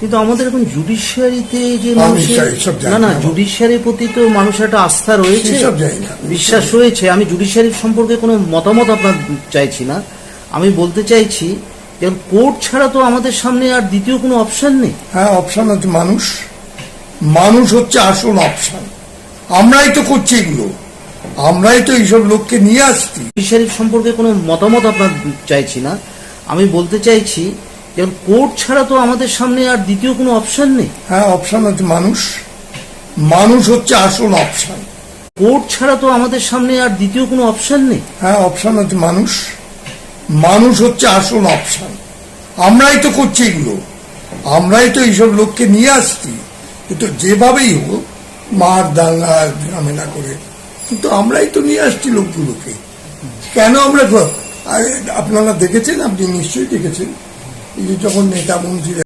কিন্তু আমাদের এখন জুডিশিয়ারিতে যে জুডিশিয়ারির প্রতি তো মানুষের একটা আস্থা রয়েছে, বিশ্বাস রয়েছে। আমি জুডিশিয়ারি সম্পর্কে কোনো মতামত আপনার চাইছি না, আমি বলতে চাইছি যে কোর্ট ছাড়া তো আমাদের সামনে আর দ্বিতীয় কোনো অপশন নেই। হ্যাঁ, অপশন হচ্ছে মানুষ হচ্ছে আসল অপশন। আমরাই তো করছি এগুলো, আমরাই তো এইসব লোককে নিয়ে আসছি। জুডিশিয়ারি সম্পর্কে কোনো মতামত আপনার চাইছি না, আমি বলতে চাইছি যে কোর্ট ছাড়া তো আমাদের সামনে আর দ্বিতীয় কোনো অপশন নেই। হ্যাঁ, অপশন হচ্ছে মানুষ হচ্ছে আসল অপশন। কোর্ট ছাড়া তো আমাদের সামনে আর দ্বিতীয় কোনো অপশন নেই। হ্যাঁ, অপশন হচ্ছে মানুষ হচ্ছে আসল অপশন। আমরাই তো করছি এগুলো, আমরাই তো এইসব লোককে নিয়ে আসছি। কিন্তু যেভাবেই হোক, মার দাঙ্গা ঝামেলা করে, কিন্তু আমরাই তো নিয়ে আসছি লোকগুলোকে। কেন আমরা, আপনারা দেখেছেন, আপনি নিশ্চয়ই দেখেছেন, এই যে যখন নেতা মন্ত্রীরা